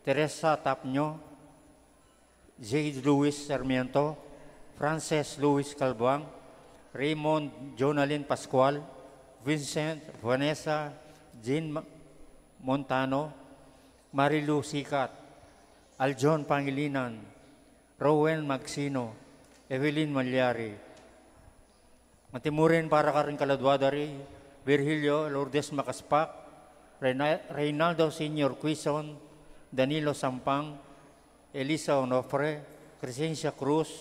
Teresa Tapño, J. Luis Sarmiento, Frances Luis Calbuang, Raymond Jonalyn Pascual, Vincent Vanessa Jean Montano, Marilu Sikat, Aljon Pangilinan, Rowen Magsino, Evelyn Malyari. Matimurin para ka rin kaladwadari, Virgilio Lourdes Macaspak, Reynaldo Senior Quizon, Danilo Sampang, Elisa Onofre, Crescencia Cruz,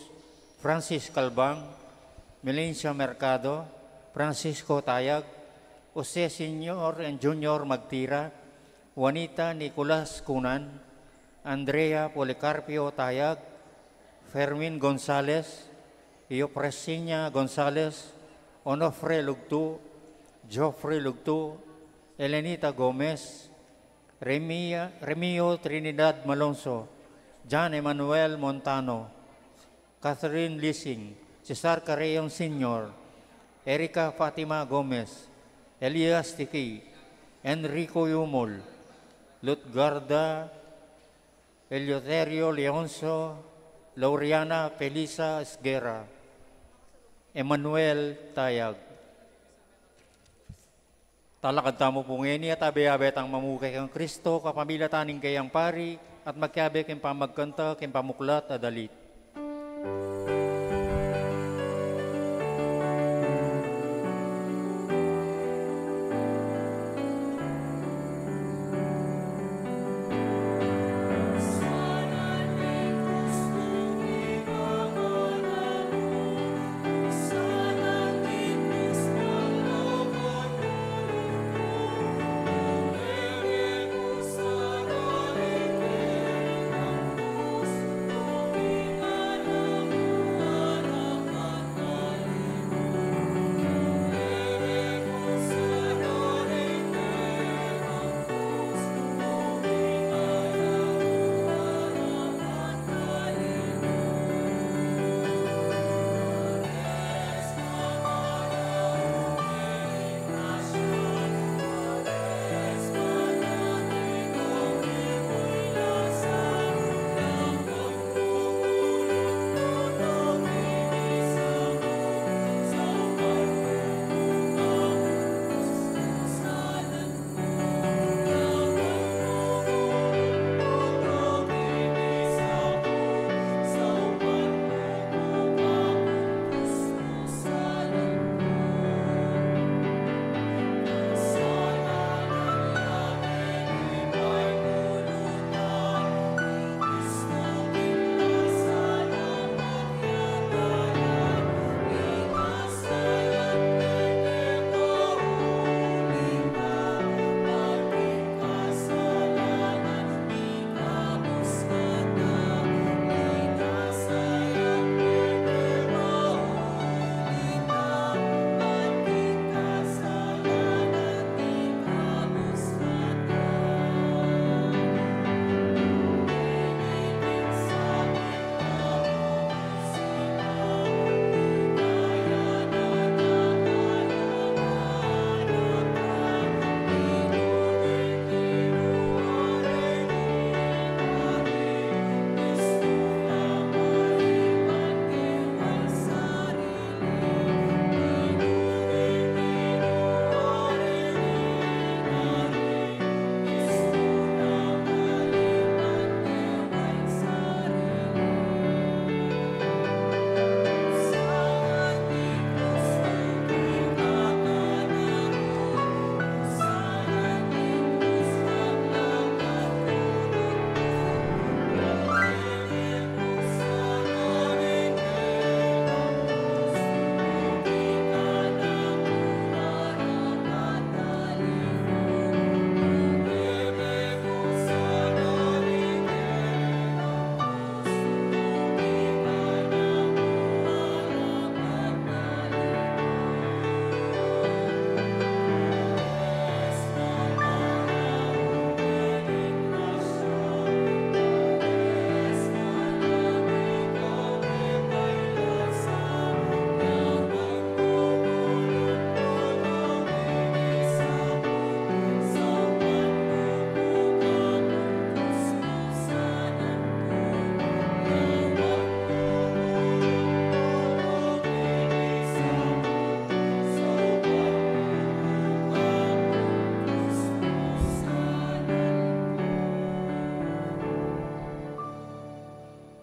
Francis Calbang, Melencia Mercado, Francisco Tayag, Jose Senior and Junior Magtira, Juanita Nicolas Cunan, Andrea Policarpio Tayag, Fermin Gonzales, Iopresinya Gonzales, Onofre Lugtu, Geoffrey Lugtu, Elenita Gomez, Remio Trinidad Malonzo, John Emmanuel Montano, Catherine Lissing, Cesar Carreon Sr., Erika Fatima Gomez, Elias Tiki, Enrico Yumol, Lutgarda Eleuterio Leonzo, Lauriana Felisa Esguera, Emmanuel Tayag. Talakad tamo pungeni at abe-abet ang mamukay kang Kristo, kapamilya taning kayang pari, at magkabe kayong pamagkanta, kayong pamuklat at dalit.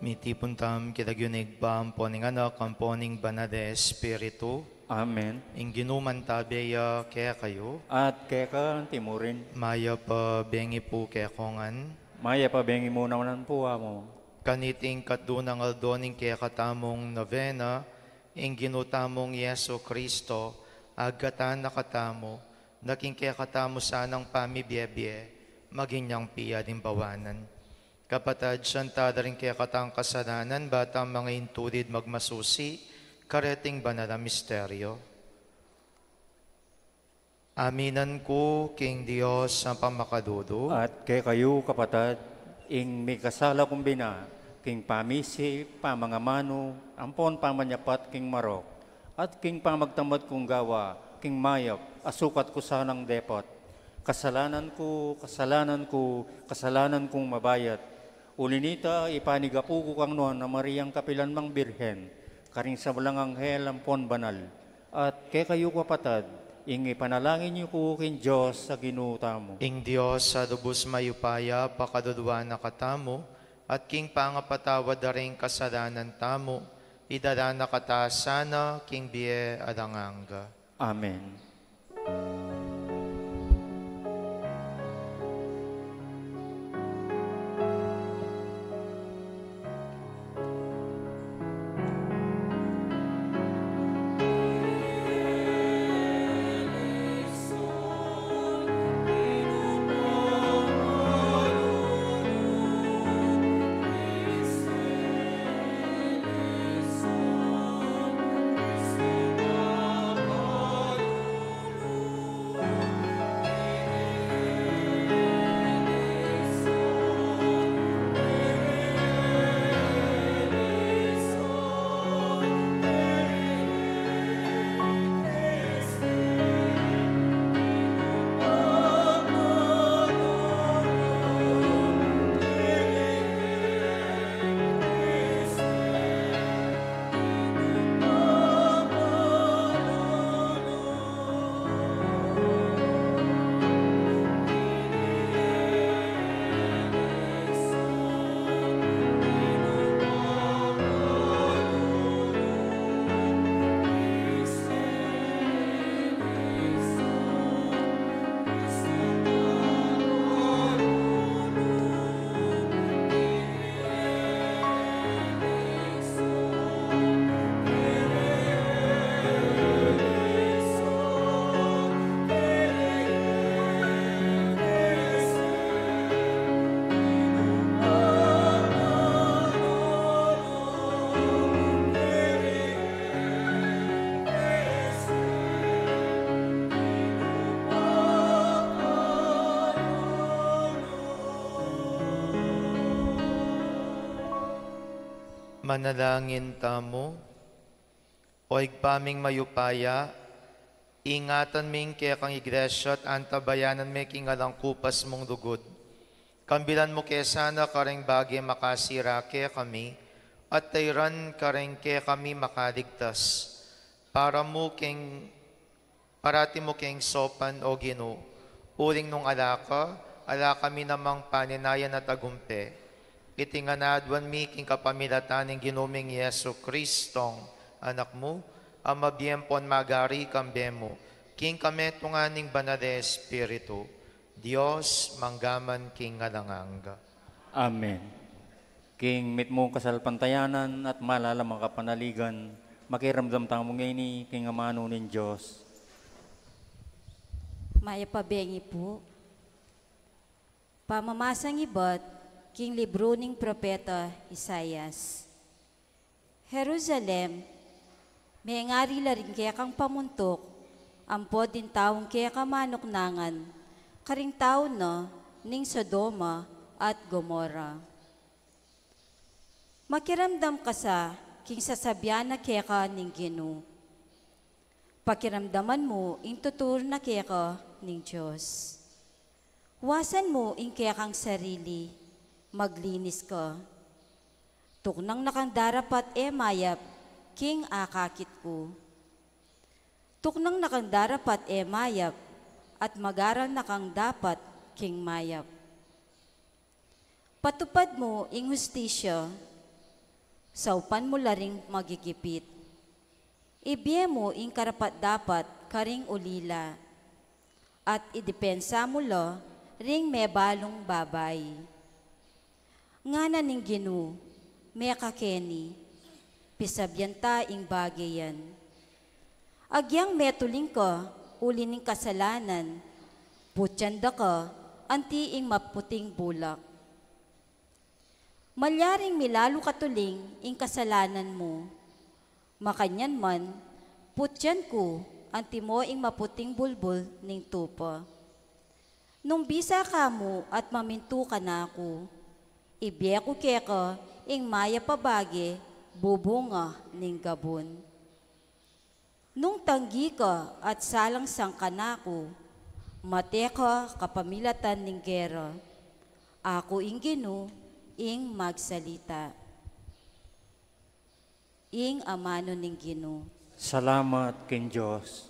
Mitipon tam kitagyunig ba ang poning anak, ang poning banal de Espiritu, Amen. ing ginuman tabeya kaya kayo, At kaya ka timurin, maya pa bengi po kaya kongan, maya pa bengi mo naman po mo. kaniting katdunang aldoning kaya katamong novena, ing ginutamong Yeso Kristo, agatan nakatamo, naging kaya katamo sanang pamibiyebye, maging niyang piya din bawanan. Kapatad, siyanta rin kaya katang kasalanan, batang mga intulid magmasusi, kareting banal na misteryo. Aminan ko, King Diyos, ang pamakadudo, At kaya kayo kapatad, ing may kasala kong bina, king pamisi, pamangamano, ampon pamanyapat king marok, at king pamagtamad kong gawa, king mayap, asukat ko sanang depot. Kasalanan ko, kasalanan kong mabayat. Ulinita, ipanigapu ko kang noon na Mariang Kapilan Mang Birhen, karing sa walang anghel ampon banal. At kaya kayo kapatad, ing ipanalangin niyo ko king Diyos sa ginuta mo. ing Diyos sa lubos mayupaya, pakadudwa na katamo, at king pangapatawad na rin kasalanan tamo, idala na katasana, king biye adanganga. Amen. Manalangin tamo, o igpaming mayupaya, ingatan ming kaya kang iglesia at antabayanan may kingalang kupas mong dugod. Kambilan mo kaya sana karing bagay makasira kaya kami, at tayran karing kaya kami makaligtas. Parati mo keng sopan o gino, uling nung ala kami namang paninayan at agumpe. Itinganadwan mi king kapamilataning ginuming Yeso Kristong, anak mo, ang mabiyempon magari kambemo, king kame tunganing banal Espiritu, Diyos manggaman king ngalanganga. Amen. King mit mong kasalpantayanan at malalamang kapanaligan, makiramdam tamo ngayon king amano nin Diyos. Maya pabengi po. Pamamasang ibat, king libro ning propeta Isaias. Jerusalem, may ngari la rin kaya kang pamuntok, ampod din taong kaya kamanoknangan, karing tao na ning Sodoma at Gomorra. Makiramdam ka sa king sasabyan na kaya ka ning Gino. Pakiramdaman mo ing tutur na kaya ka ning Diyos. Wasan mo ing kaya kang sarili, maglinis ka. Tuknang nakang darapat mayap, king akakit ko. Tuknang nakang darapat mayap, at magaral nakang dapat, king mayap. Patupad mo ing hustisya, Saupan mo laring magigipit. Ibiye mo ing karapat dapat karing ulila. At idepensa mo lo ring may balong babay. Ngana ning Ginu, may kakeni, pisabyan ta ing bagayan. Agyang metuling ko, uli ning kasalanan, putyanda ka, anti ing maputing bulak. Malyaring milalo katuling ing kasalanan mo. Makanyan man, putyan ko, anti mo ing maputing bulbul ning tupa. Nung bisa ka mo at mamintu ka na ako, ibiye ko keka ing maya pabagi, bubunga ning gabon. Nung tanggi ka at salang sang kanako, mate ka kapamilatan ning gera. Ako ing Ginu, ing magsalita. Ing amano ning Ginu. Salamat king Diyos.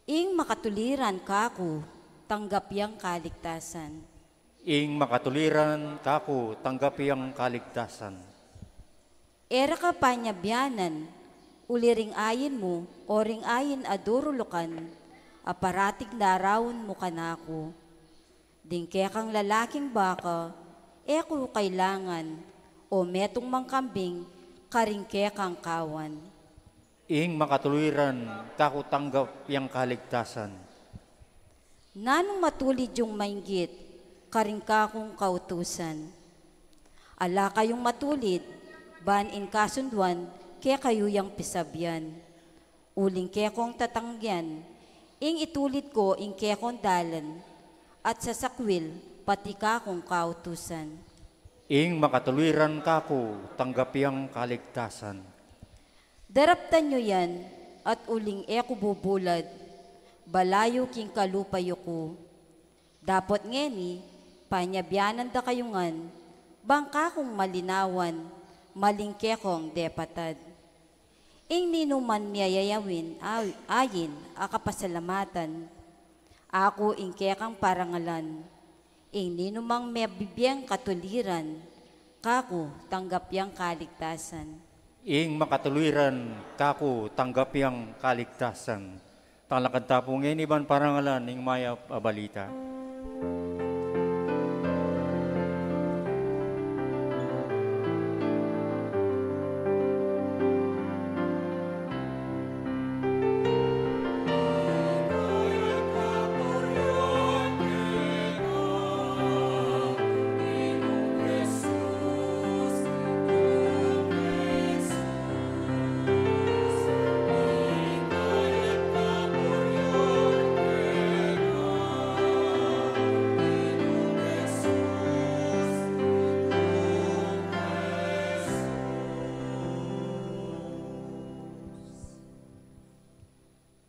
Ing makatuliran kako, tanggap yang kaligtasan. Ing makatuliran kako tanggapi ang kaligtasan. Era ka panyabianan, uliring ayin mo, o ring ayin adurulukan, aparatik narawon mo kanako. Dingke kang lalaking baka, eko kailangan, o metong mangkambing, karingke kang kawan. Ing makatuliran kako tanggap yang kaligtasan. Nanong matulid yung mainggit, karingka kong kautusan. Ala kayong matulid, ban in kasunduan, kaya kayo yang pisabyan. Uling kaya kong tatangyan, ing itulid ko ing kaya kong dalan, at sa sakwil, pati ka kong kautusan. Ing makatuliran kako tanggapi ang kaligtasan. Daraptan nyo yan, at uling eko bubulad, balayo king kalupayo ko. Dapot ngeni, panyabyanan da kayungan, bangka kong malinawan, malingke kong depatad. Ing ninuman niyayayawin, ayin, akapasalamatan. Ako ing kekang parangalan, ing ninumang mebibiyang katuliran, kako tanggap yang kaligtasan. Ing makatuliran kako tanggapi ang kaligtasan. Talakad tapong iniban parangalan ing maya abalita.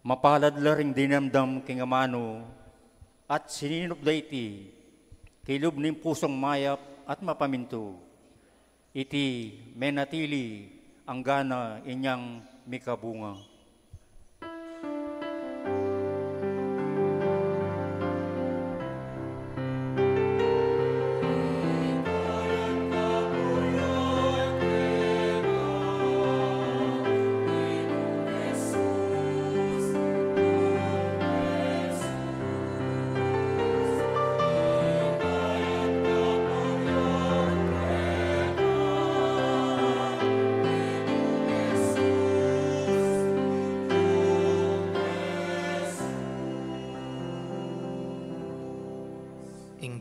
Mapalad laring dinamdam king amano at sininop dayti kilub ning pusong mayap at mapaminto. Iti menatili ang gana inyang mikabunga.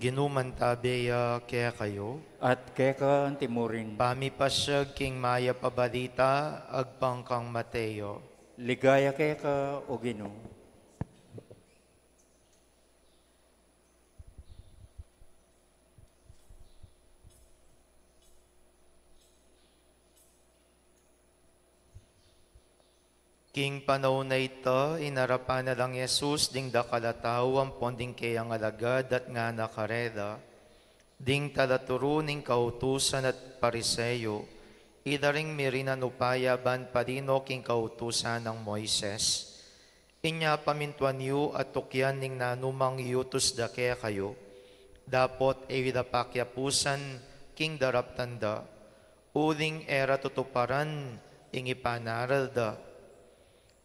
Ginuman tabeya kaya kayo, At keka ang timurin, pamipasyag king maya pabalita, agpangkang Mateo. ligaya keka o Ginoo. King panahon na ito, inarapan na lang Yesus, ding dakalataw ang ponding kayang alagad at nga nakareda, ding talaturo ning kautusan at pariseyo, idaring mirinan upaya ban padino king kautusan ng Moises. Inya pamintuan yu at tukyan ning nanumang yutos da kaya kayo, dapot e widapakyapusan king daraptanda, uling era tutuparan, ing ipanaralda.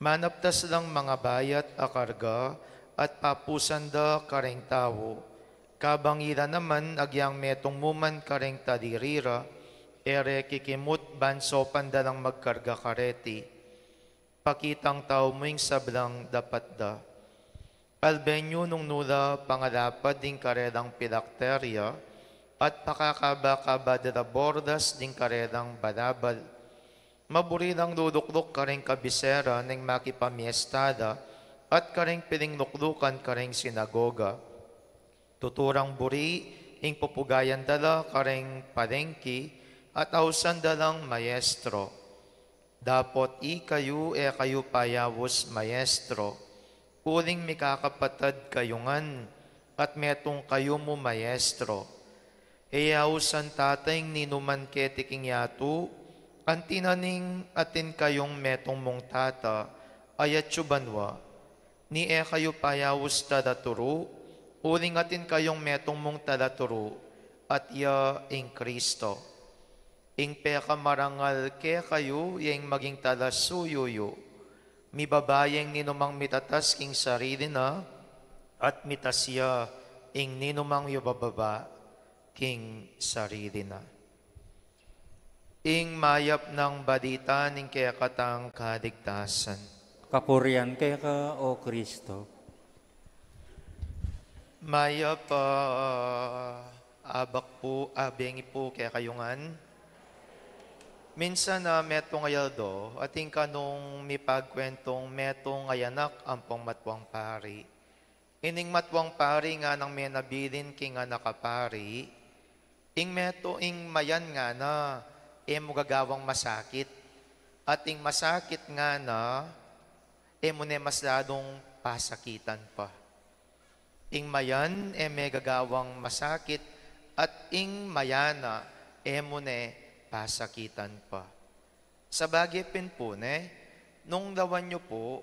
Manaptas lang mga bayat akarga, at papusanda kareng tao. Kabangira naman agyang metong muman kareng tadirira, ere kikimut banso pandalang magkarga kareti. Pakitang tao mo'ing sablang dapat da. Albenyo nung nula pangalapad ding karedang pilakterya, at pakakaba-kaba dala bordas ding karedang balabal. Maburirang luduklok kareng kabisera ng makipamiestada, at kareng pilingluklukan kareng sinagoga. Tuturang buri, ing pupugayan dala kareng palengki, at ausan dalang maestro. Dapot kayo kayo payawos maestro. Uling mikakapatad kayungan, at metong kayo mo maestro. Ausan tatayng ninuman ketiking yatu, antinaning atin kayong metong mong tata, ayat syubanwa. Ni kayo payawos tadaturo, uling atin kayong metong mong tadaturo, at ing Kristo. Ing peka marangal ke kayo, yung maging talasuyuyo. Mibabayeng ninumang mitatas king sarili na, at mitasya ing ninumang yubababa king sarili na. Ing mayap ng balita ning kaya katang kaligtasan. Kapurian kay ka, O Kristo. Maya pa abak po, abengi po kaya kayungan. Minsan na metong ayaldo, ating kanong mipagkwentong metong ayanak ampong matwang pari. Ining matwang pari nga nang may nabilin king nga nakapari, ing meto ing mayan nga na, mo gagawang masakit. At ing masakit nga na, mo ne mas ladong pasakitan pa. Ing mayan, may gagawang masakit, at ing mayana, mo ne pasakitan pa. Sa bagay pin po, nung lawan nyo po,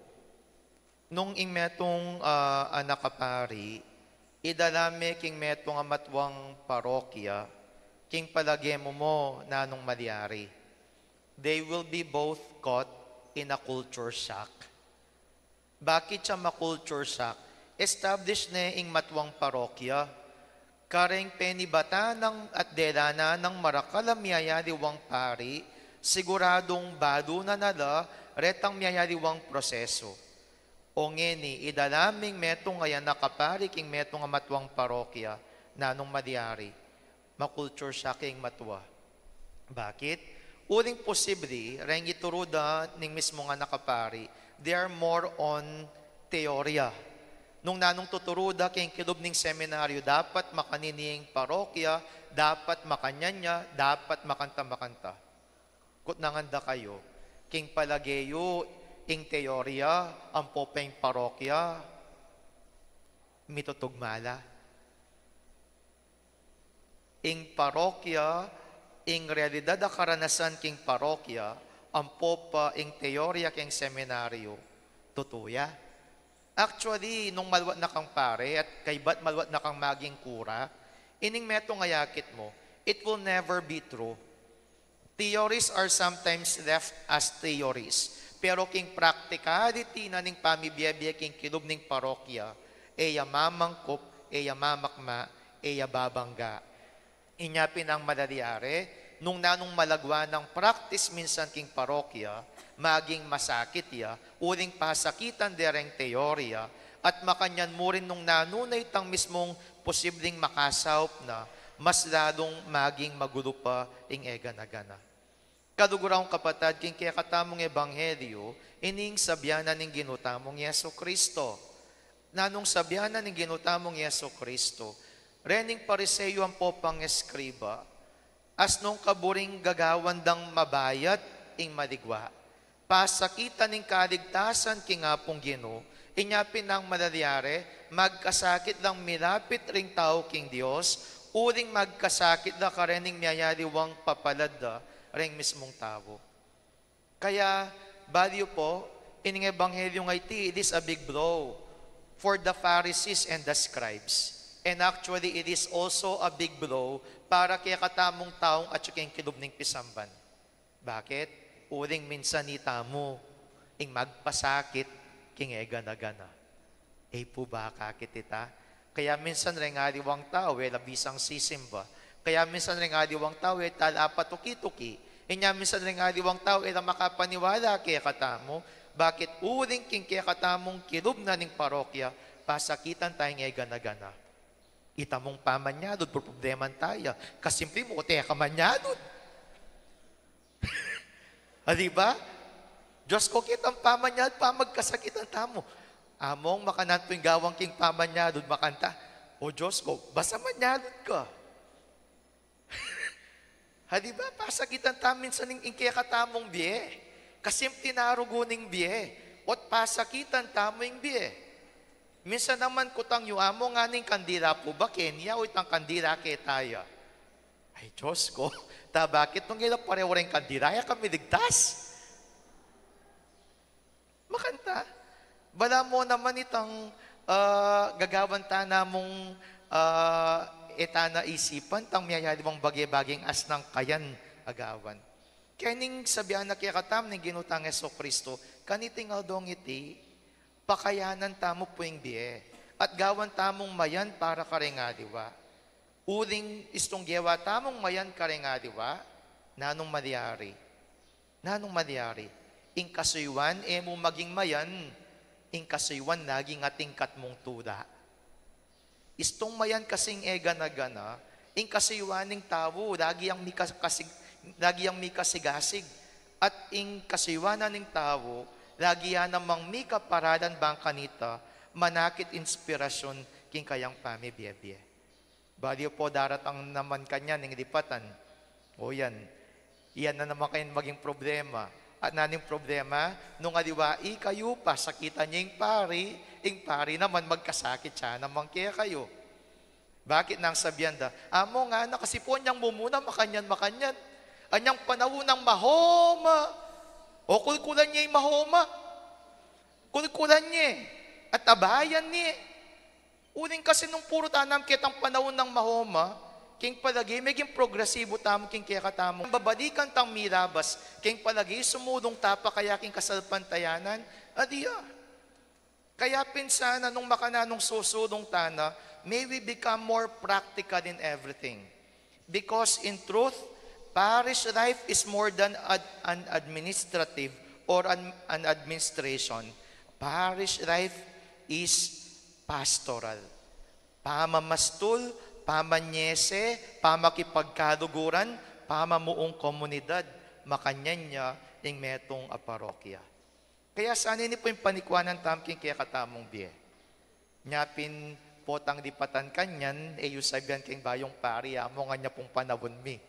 nung ing metong anak kapari, idalame king metong amatwang parokya, king palagay mo na nung malyari. They will be both caught in a culture shock. Bakit siya ma-culture shock? Established na ing matwang parokya, kareng penibata ng at delana ng marakalam miyayariwang pari, siguradong bado na nala, retang miyayariwang proseso. O ngeni, idalaming metong ngayon nakapari king metong matwang parokya, na nung madyari, ma-culture shock ing matwa. Bakit? Uling posible, reng ituruda ning mismo nga nakapari, they are more on teorya. Nung nanong tuturuda kayong kilob ning seminaryo, dapat makanining parokya, dapat makanyanya, dapat makanta-makanta. Kut nanganda kayo, king palageyo, ing teorya, ang popeng parokya, mitutugmala. Ing parokya, ing realidad a karanasan king parokya, ang popa ing teorya king seminaryo, tutuya. Actually, nung malwat na kang pare at kay ba't malwat na kang maging kura, ining metong ngayakit mo, it will never be true. Theories are sometimes left as theories. Pero king practicality na ning pamibiyabia king kilub ning parokya, eya mamangkop, eya mamakma, eya babangga. Inyapin ang madaliare, nung nanong malagwa ng practice minsan king parokya, maging masakit ya, uling pasakitan dereng teorya, at makanyan mo rin nung nanunay tang mismong posibleng makasaup na, mas lalong maging magulo pa ing ega-nagana. Kadugurang kapatad, king kaya katamong ebanghelyo, ining sabyanan ning ginutamong Yeso Kristo. Nanong sabyanan ning ginutamong Yeso Kristo, rening pariseyo ang popang eskriba, as nung kaburing gagawandang mabayat ing maligwa. Pasakitan ning kaligtasan king apong Ginoo, inyapin ang malalyare, magkasakit lang milapit ring tao king Dios, uling magkasakit na karening miyayariwang papalada ring mismong tao. Kaya, value po, ining ebanghelyo nga iti, it is a big blow for the Pharisees and the scribes. And actually, it is also a big blow para kaya katamong taong at yung kilob ng pisamban. Bakit? Uring minsan ni tamo, ing magpasakit, king gana-gana. Po ba kakit ita? Kaya minsan rin adiwang tao, labisang sisimba. Kaya minsan rin adiwang tao, talapat tuki-tuki. Inya minsan rin adiwang tao, makapaniwala kaya katamo. Bakit uring king kaya katamong kilob na ning parokya, pasakitan tayong gana-gana. Itamong pamanyadod, por problema tayo. Kasimple mo, kaya kamanyadod. Diba? Diyos ko kitang pamanyad, pamagkasakitan tamo. Among makanat po yung gawang king pamanyadod, makanta. O Diyos ko, basta manyadod ka. Diba? Pasakitan tamin sa ning kaya katamong biye. Kasimple naruguning biye. Ot pasakitan tamo yung biye. Minsan naman kutang yu amo nga ning kandila po ba Kenya o itang kandila kay tayo. Ay Diyos ko, bakit nung ila pareho rin kandila, kami ligtas. Makanta. Bala mo naman itang gagawan ta namong etana isipan, tang miyayali mong bagay-baging as ng kayan agawan. Kaya ning sabihan na kaya katam ng ginutang Yeso Kristo, kaniting aldong iti, pakayanan tamo po yung biye. At gawan tamong mayan para karengadiwa. Uling istong gewa tamong mayan karengadiwa, nanong malyari. Nanong malyari. Ing kasuywan, mo maging mayan, ing kasuywan, naging ating katmong tuda. Istong mayan kasing gana-gana, ing kasuywaning tao, lagi ang mikasigasig. At ing kasuywanan ng tao, lagi yan namang may kaparadan bang kanita, manakit inspirasyon king kayang pamibiyebye. Baliw po daratang naman kanya ng lipatan. O yan, iyan na naman kayo maging problema. At naning problema, nung aliwai kayo pa, sakitan niya yung pari naman magkasakit siya naman kaya kayo. Bakit nang sabihan da? Amo nga na, kasi po niyang mumuna, makanyan. Anyang panahon ng mahoma, o kulkulan niya yung mahoma. Kulkulan niya. At abayan niya. Uling kasi nung puro tanam kitang panahon ng mahoma, king palagi, meging progresibo tamo king kaya katamo. Babalikan tang mirabas, king palagi, sumulong tapa kaya king kasalpantayanan, adiya. Kaya pinsana nung makananong susulong tana, may we become more practical in everything. Because in truth, parish life is more than an administrative or an administration. Parish life is pastoral. Pamamastul, pamanyese, pamakipagkaluguran, pamamuong komunidad, makanyan niya yung metong parokya. Kaya saan ini po yung panikwanan tamking kaya katamong biye. Nyapin potang dipatan kanyan, yusabihan king bayong pari, amo nga niya pong panawon mi.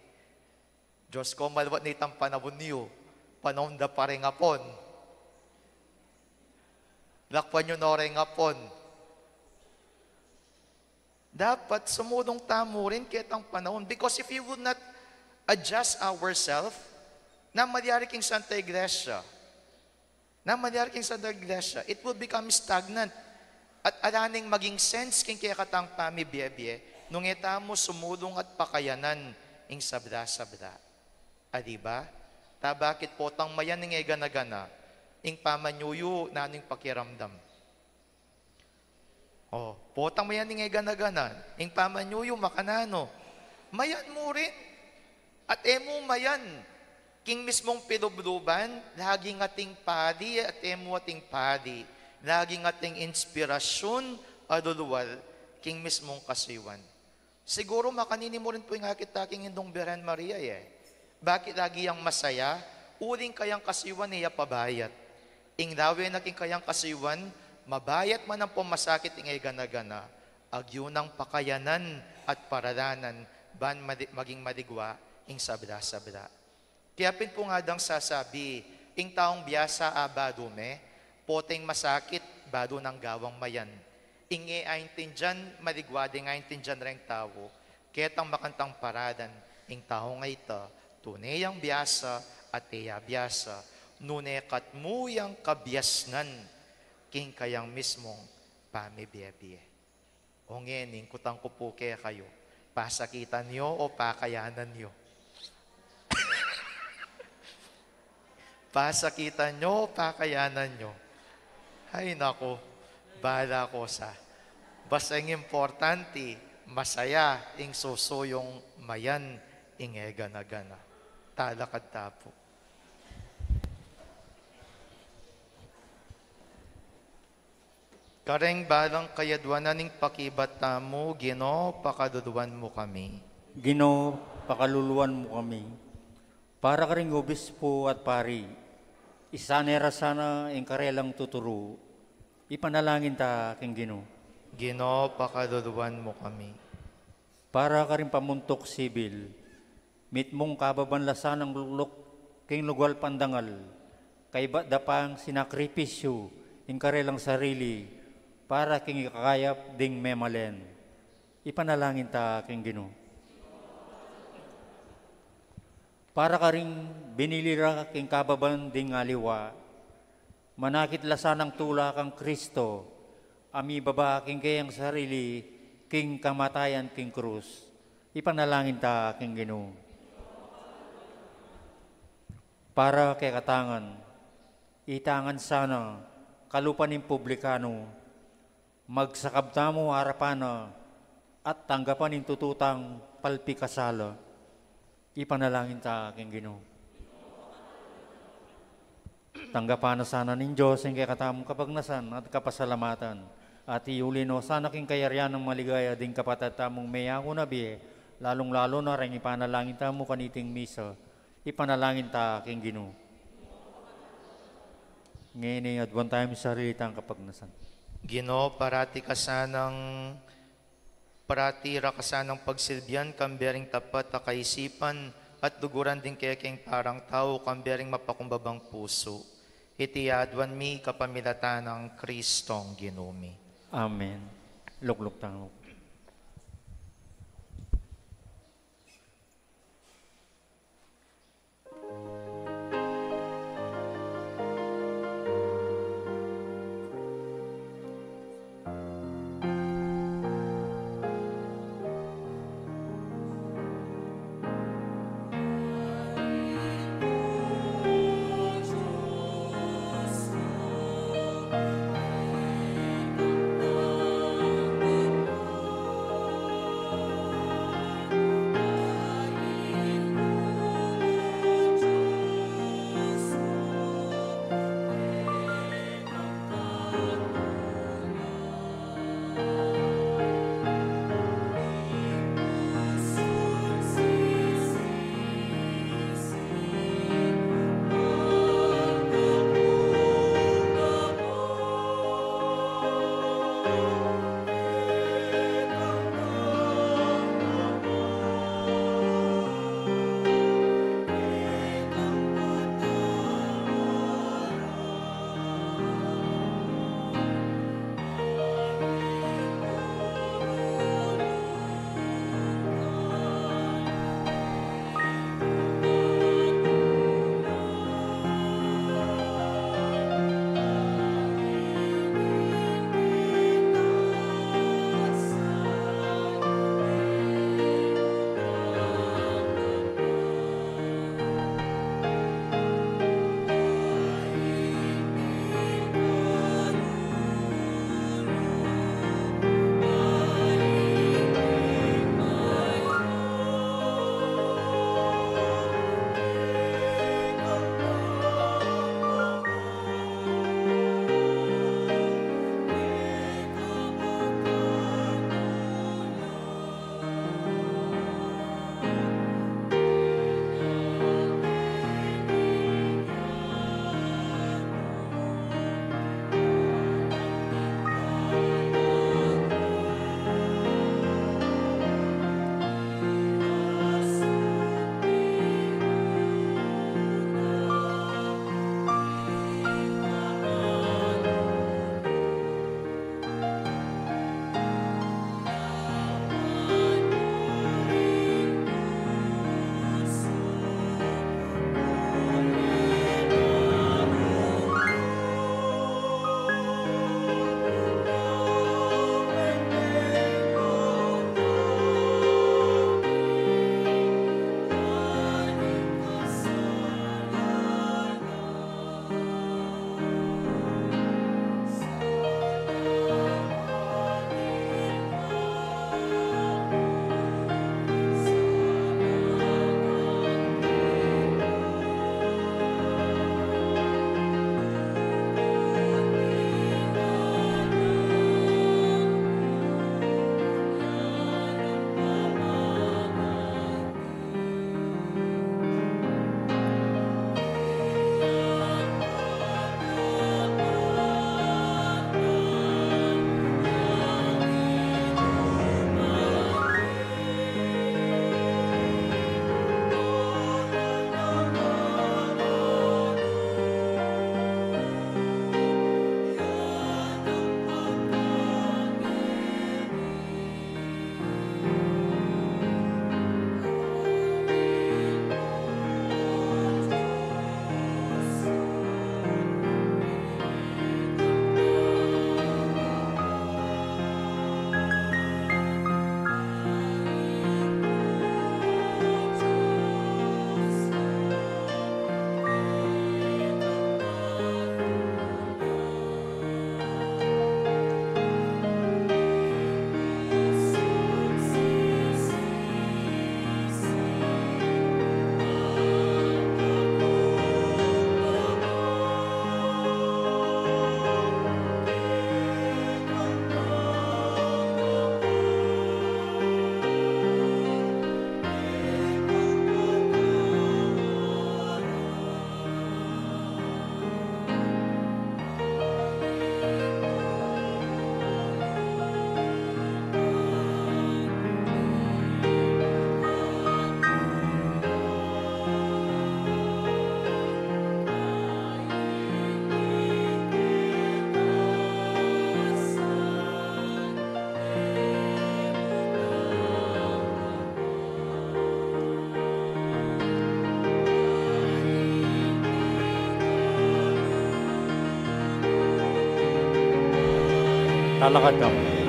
Diyos ko, malawat na itang panawon niyo, panahon da pare nga pon. Lakpan nyo na rin nga pon. Dapat sumudong tamo rin kitang panahon. Because if you would not adjust ourselves, na madyari king Santa Iglesia, it will become stagnant. At alaning maging sense king kaya katang pamibiyebye, nung ita mo sumudong at pakayanan ing sabda-sabda. Diba? Bakit po tang mayan ng gana-gana, ing pamanyuyo na ning pakiramdam. Potang mayan ng gana-gana, ing pamanyuyo makanano. Mayan mo rin. At emo mayan, king mismong pilubluban, laging ating padi at emo ating padi. Laging ating inspirasyon, aduluwal, king mismong kasiwan. Siguro makanini mo rin po yung akit-aking indong Beren Maria Bakit lagi ang masaya? Uling kayang kasiwan niya pabayat. Ing dawe na king kayang kasiwan, mabayat man ang pumasakit ing gana-gana, agyo ng pakayanan at paradanan, ban maging madigwa ing sabda-sabda. Kaya pin po nga dang sasabi, ing taong biyasa abadume, poteng masakit, bado ng gawang mayan. Inge aintindyan, maligwade nga aintindyan rin tao, ketang makantang paradan, ing tao nga ito, tunayang biyasa at teya biyasa, nunekat muyang kabyasnan, king kayang mismong pamibiyebye. O ngening, kutang ko po kaya kayo. Pasakitan nyo o pakayanan nyo? Pasakitan nyo o pakayanan nyo? Ay nako, bahala ko sa. Basta ang importante, masaya, ing susuyong mayan, ing egana-gana. Talakad tapo. Kareng balang kayadwanan ning pakibat tamo, Gino, pakaduduan mo kami. Gino, pakaluluan mo kami. Para ka ring obispo at pari, isanera sana ang karelang tuturo. Ipanalangin ta king Gino. Gino, pakaduduan mo kami. Para ka rin pamuntok sibil, mit mong kababanlasan ng lulok king lugal pandangal, kay dapang sinakripisyo ing karelang sarili, para king ikakayap ding memalen. Ipanalangin ta king Gino. Para ka ring binilira king kababan ding aliwa, manakit lasan ng tula kang Kristo, ami baba king kayang sarili, king kamatayan king krus. Ipanalangin ta king Gino. Para kay katangan, itangan sana kalupaning publikano, magsakabta mo harapana at tanggapan ng tututang palpikasala. Ipanalangin ta king Gino. Tanggapan na sana ng Diyos ang kay katamong kapagnasan at kapasalamatan at iulino sana king kayaryan ng maligaya ding kapatid tamong may ako nabi, lalong-lalo na rin ipanalangin ta mo kaniting misa. Ipanalangin ta king Gino. Ngayon at one time sarili tang kapagnasan. Gino, paratira ka sanang pagsilbihan, kambering tapat na kaisipan, at duguran din kaya king parang tao, kambering mapakumbabang puso. Itiyadwan mi kapamilatan ng Kristong Ginumi. Amen. Lukluk tang. Talakad kami.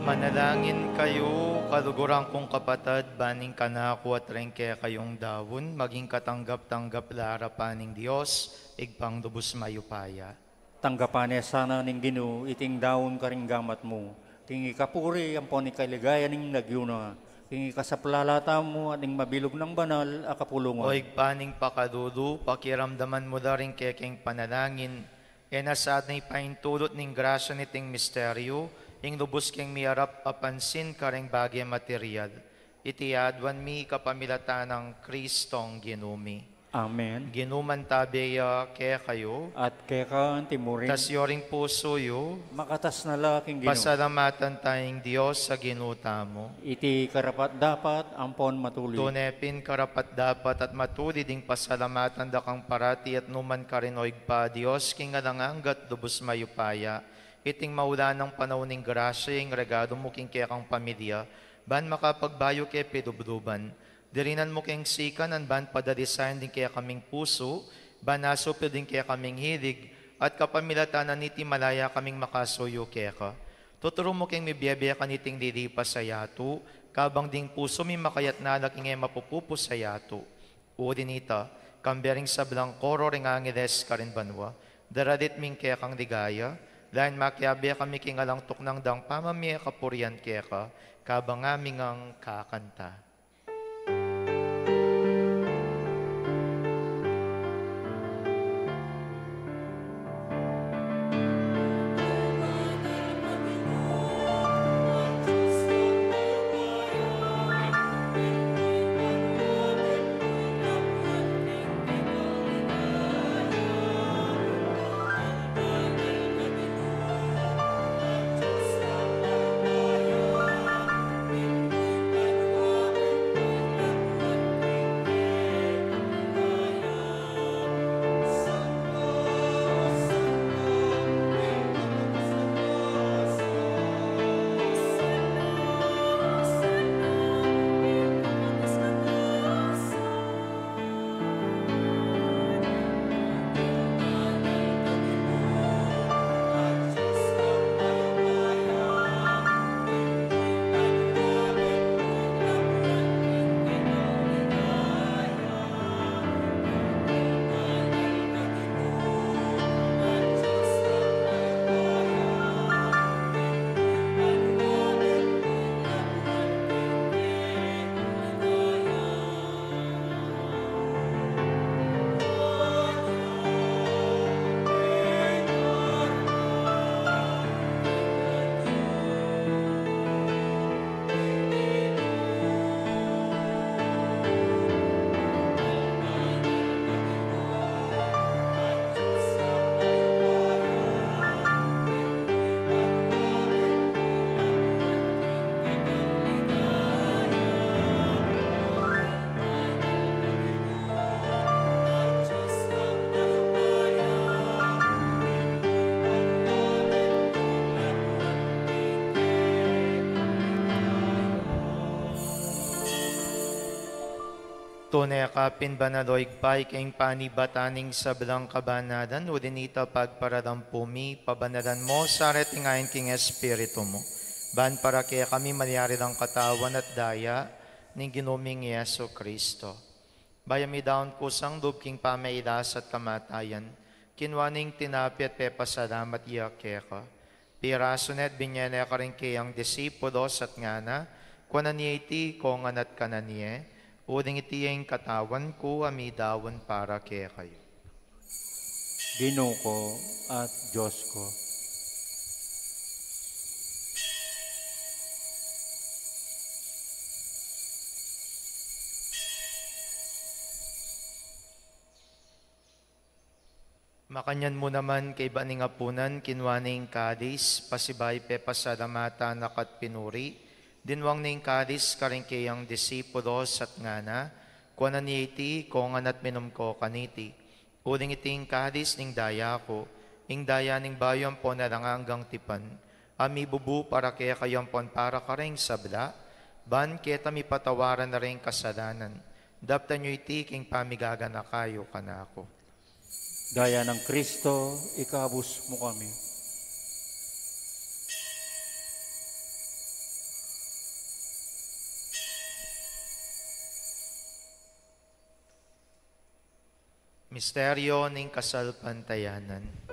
Manalangin kayo, kaluguran kong kapatid, baning kanako at rengke kayong dawon, maging katanggap-tanggap larapaning Diyos, igpang lubos mayupaya. Tanggapane sana ning Ginoo iting daon karing gamat mo. Tingi kapuri ang poni kaligaya ning nagyuna. Tingi kasaplalata mo at ning mabilog ng banal O akapulungan. igpaning pakadudu, pakiramdaman mo da rin keking panalangin, e nasad na ipaintulot ning grasya niting misteryo, ing lubos keng miarap apansin karing bagay material. Itiadwan mi kapamilatan ng Kristong ginumi. Amen. Ginuman tabeya kaya kayo, At kaya timurin, tas yoring puso yo, makatas na laking Ginoo. pasalamatan tayong Diyos sa ginuta mo. Iti karapat dapat ampon matuloy. Tunepin karapat dapat at matuli ding pasalamatan da kang parati at numan ka rin oig pa Diyos, king alanganggat lubos mayupaya. Iting maula ng panahon ng grasya, ing regado mo king kaya kang pamilya, ban makapagbayo kay pedubduban. Dirinan mo keng sikan, an ban padadisayan din kaya kaming puso, ban nasupil din kaya kaming hilig, at kapamilatanan niti malaya kaming makasuyo kaya ka. Tuturo mo keng mibiyabaya ka niting lilipas sa yato, kabang ding puso mi makayat na laking mapupupo sa yato. Uri nita, kambering sa blangkoro ring angeles ka rin banwa, daradit ming kaya kang ligaya, lain makiabaya kami kingalang tuknang dang pamamiya kapurian kaya ka, kabang aming ang kakanta. Tunay kapin banaloig pay kaing panibataning sa belang kabanadan, udinita pagparadampumi, pabanadan mo, saret ngayon king Espiritu mo. Ban para kaya kami malyari ng katawan at daya, ning ginuming Yeso Kristo. Bayami daon kusang lubking pamailas at kamatayan, kinwaning tinapi at pepasalamat iya keka. Pirasonet binyene ka rin kayang disipulos at ngana, kwananieti ko nganat kananie, uding itiyeng katawan ko amidawan para kaya kayo. Ginoo ko at Diyos ko. Makanyan mo naman kay baning apunan, kinwaning kadis, pasibay pe pasalamata nakat pinuri, dinwang ning kadis karing kayang disipulos at ngana, kuanan ni iti, kongan at minum ko kaniti. Uling iting kadis ning daya ko, ing daya ning bayon po na langanggang tipan, ami bubu para kaya kayang pon para karing sabla, ban keta mi patawaran na rin kasalanan, dapta nyo iti king pamigaga na kayo kanako. Daya ng Kristo, ikabus mo kami. Misteryo ning kasalpantayanan.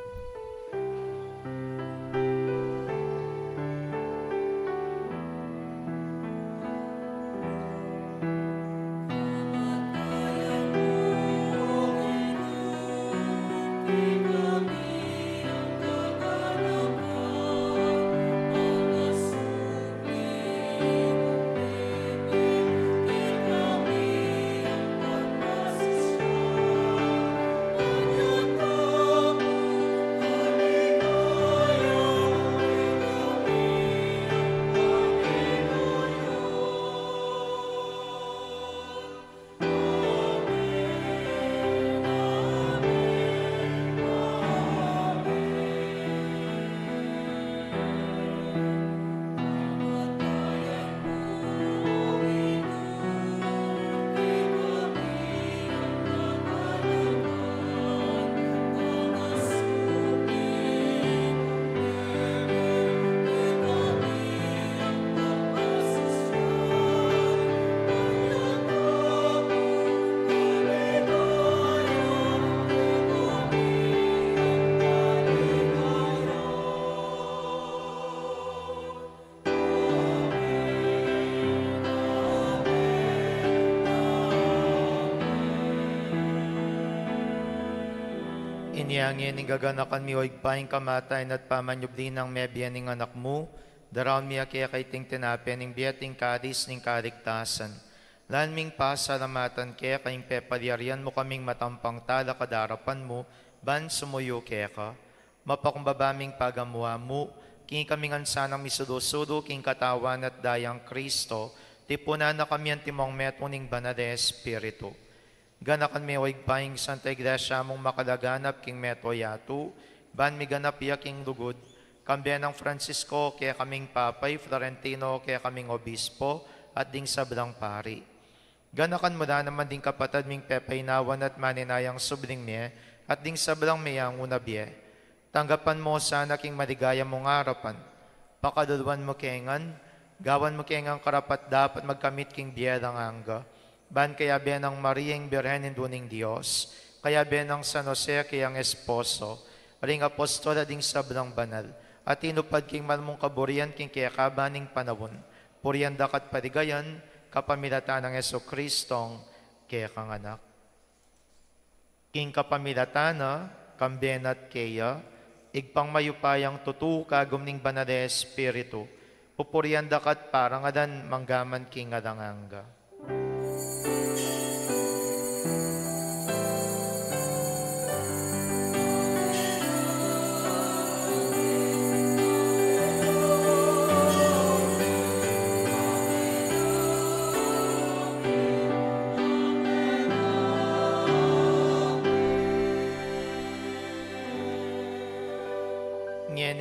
Inyangin ning gaganakan mi oig paing kamatayan at pamanyubli ng mebiyan ning anak mo, daraon mi kaya kay ting tinapyan ning biyating kadis ning kaligtasan. Lan ming pasalamatan kaya kayong pepalyarian mo kaming matampang tala kadarapan mo, ban sumuyo kaya ka. Mapakumbabaming pagamuha mo, king kaming ansanang misudo-sudo, king katawan at dayang Kristo, tipunan na kami ang timong metong ning banal de Espiritu. Ganakan mi oig paing Santa Iglesia mong makalaganap king meto yatu, ban mi ganap iya king lugod, kambiyan ng Francisco kaya kaming papay, Florentino kaya kaming obispo, at ding sablang pari. Ganakan mo na naman ding kapatad ming pepaynawan at maninayang subling miye, at ding sablang miyang unabye. Tanggapan mo sana king maligaya mong harapan, pakadulwan mo kengan, gawan mo kengang karapat dapat magkamit king biyerang angga. Ban kaya ben ang Mariang Birhen induning Diyos, kaya ben ang San Jose kayang esposo, ring apostola ding sablang banal, at inupad king malmong kaburian king kaya kabaning panawon, purian dakat padigayan, kapamilatan ng Yeso Kristong kaya kang anak. King kapamilatana, kamben at kaya, igpang mayupayang tutu kagum ning banal de Espiritu, pupurian dakat parang adan manggaman king adanganga.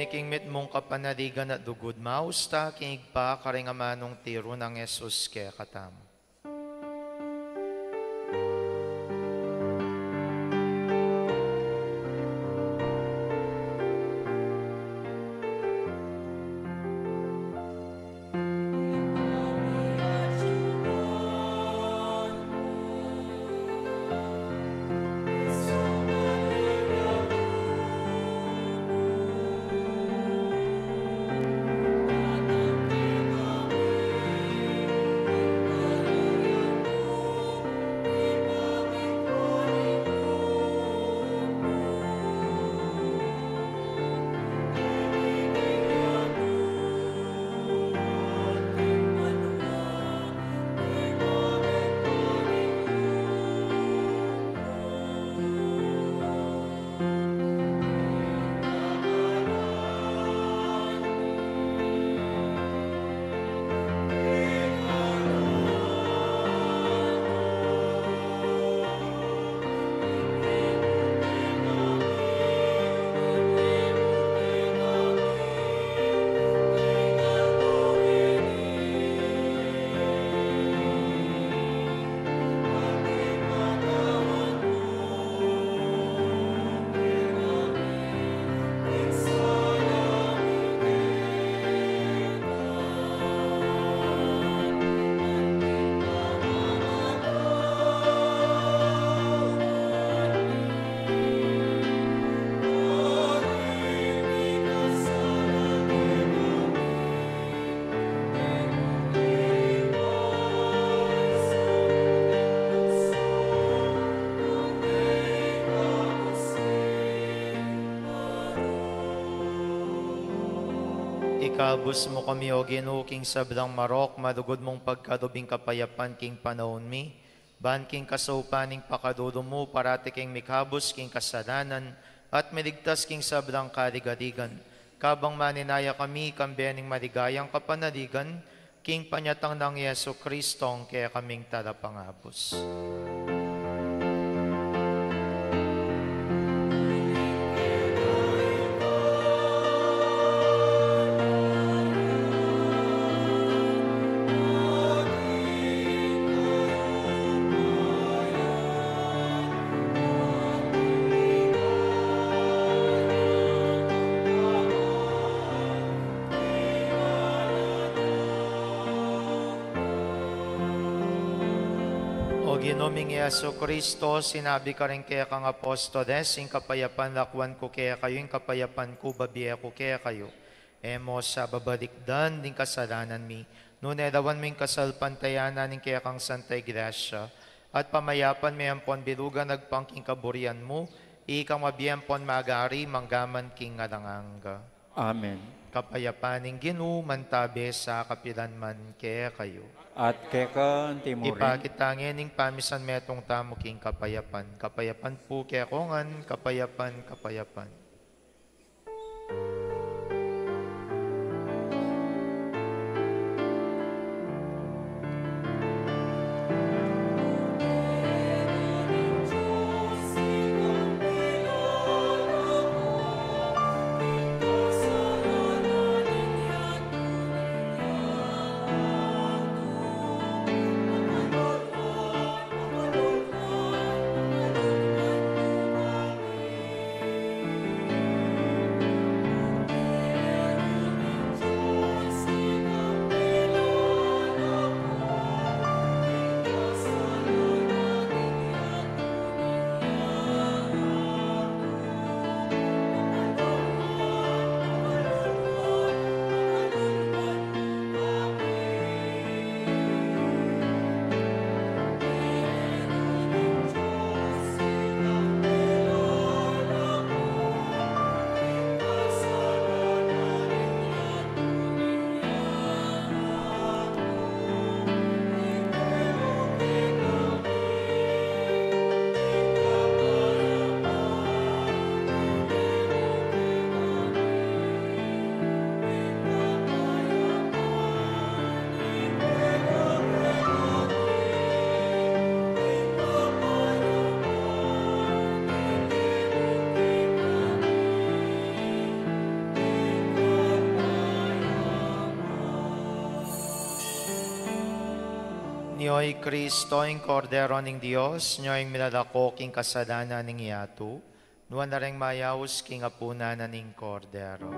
King mit mong kapanaligan at dugod mausta, king igpa karingamanong tiro ng Jesus kaya katam. Ikabus mo kami o Ginoo king sabrang marok, madugod mong pagkarubing kapayapan king panahon mi, ban king kasaupaning pakadudo mo, parati king mikabos king kasalanan, at miligtas king sabrang karigarigan. Kabang maninaya kami, kambening maligayang kapanaligan, king panyatang ng Yeso Kristong, kaya kaming tarapangabos. O Ginoming Yeso Kristo, sinabi ka rin kaya kang apostoles, ing kapayapan lakwan ko kaya kayo, ing kapayapan ko babiya ko kaya kayo. Emo sa babalikdan din kasalanan mi, nunerawan mo ing kasalpantayanan ing kaya kang Santa Iglesia, at pamayapan may ampon bilugan nagpangking kaburian mo, ikang mabiyempon magari manggaman king ngaranganga. Amen. Kapayapaning Ginoo mantabe sa kapilanman kaya kayo. At keka timurin, Ipakitangin ning pamisan metong tamo king kapayapan. Kapayapan po kaya kongan, kapayapan, kapayapan. Niyo'y Kristo, ing kordero ning Dios, niyo'y milalako king kasalanan ning yatu, nuwan na rin mayaus king apunanan ning kordero.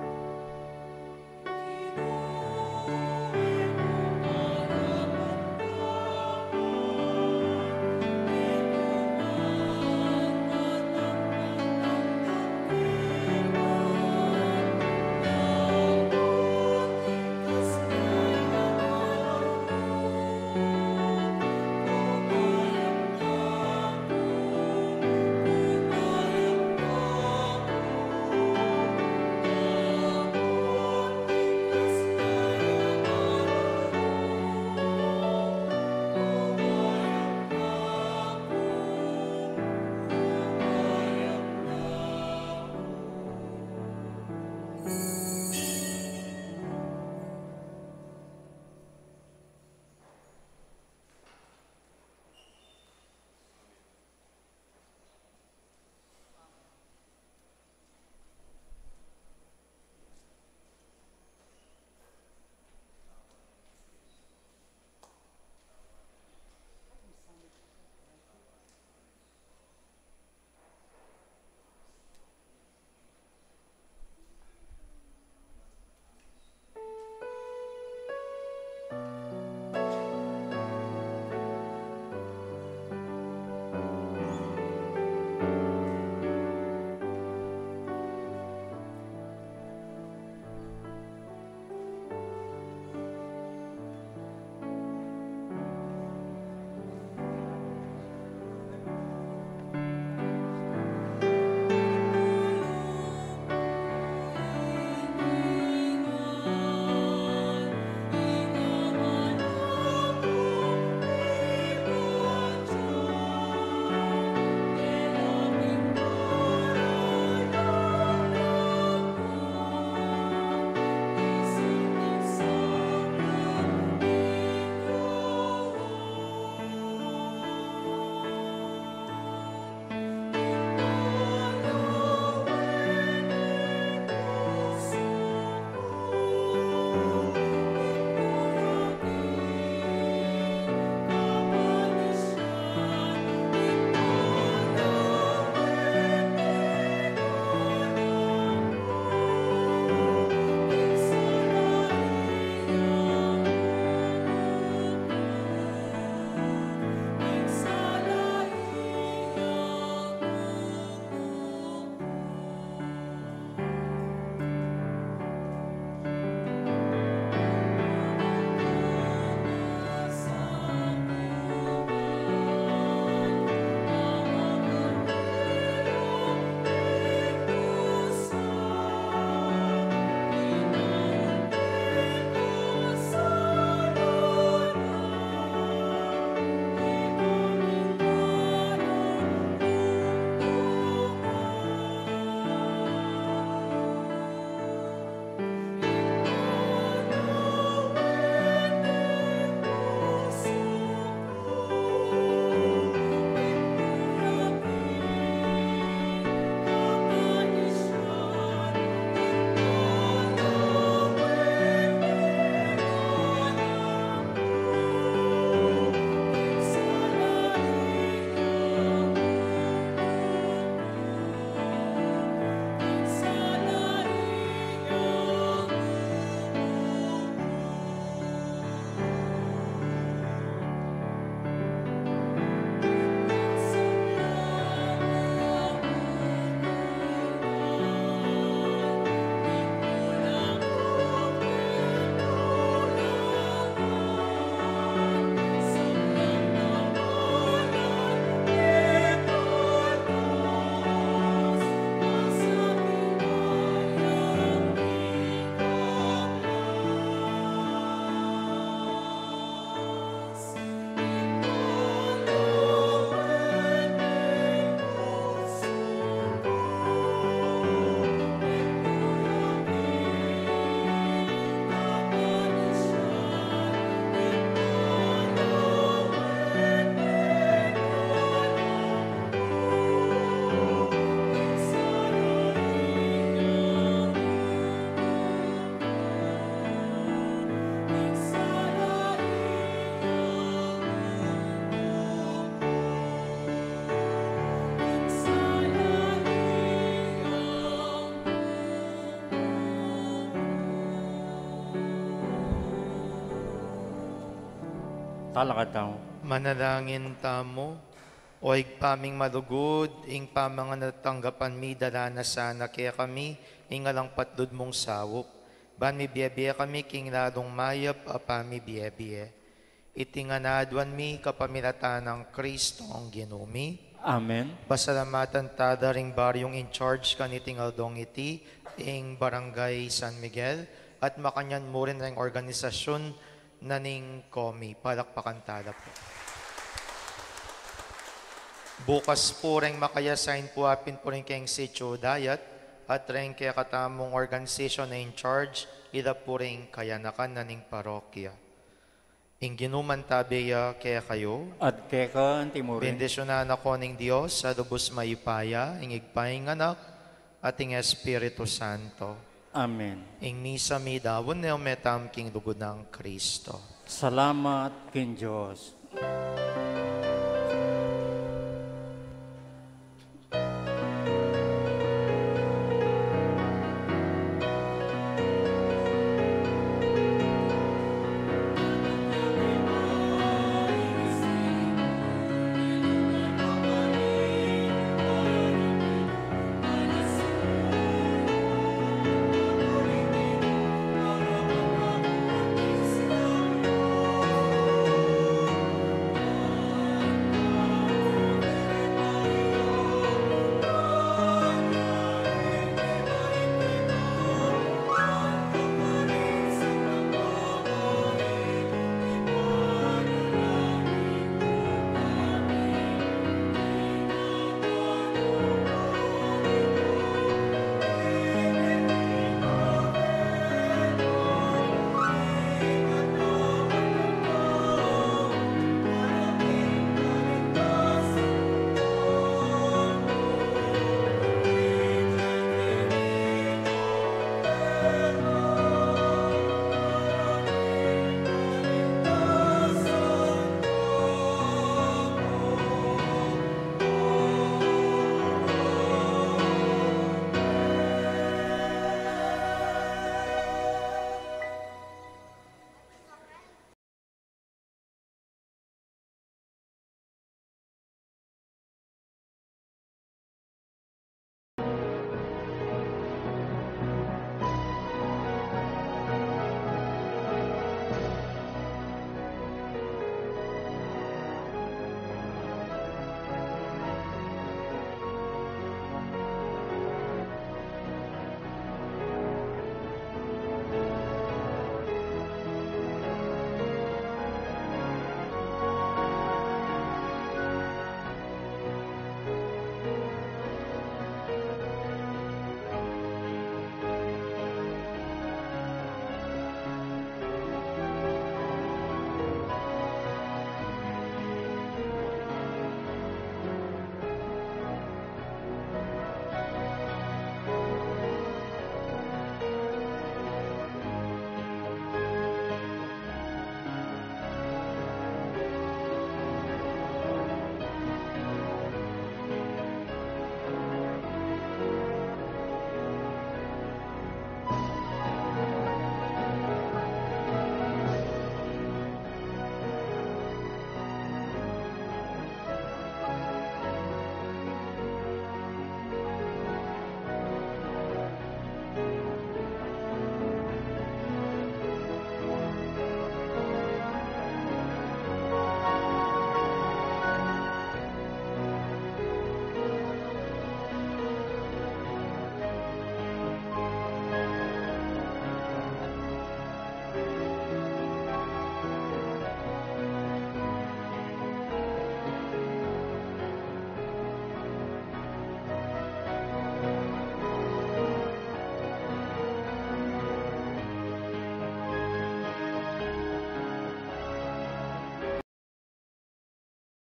talakad daw. Manalangin tamo, o igpaming malugod, ing pamanga natanggapan mi dala na sana kaya kami, ing alang patlod mong sawop. Ban mi biyabiya kami, king ladong mayap, apami biyabiya. Itinganadwan mi kapamilatan ng Kristo ang ginumi. Amen. Pasalamatan tada ring baryong in charge kaniting aldong iti, ing barangay San Miguel, at makanyan mo rin ng organisasyon na ning komi. Palakpakan tada po. Bukas po rin makayasain po apin po rin kayong sityo dayat at rin kaya katamong organisasyon na in charge, ila po rin kayanakan na ning parokya. Ing ginuman tabiya kaya kayo, At keka antimurin. bendisyonan ako ning Diyos sa lubos mayupaya, ing igpaing anak, at ing Espiritu Santo. Amen. Ing misa mi dawon na metam king lugod ng Kristo. Salamat kin Diyos.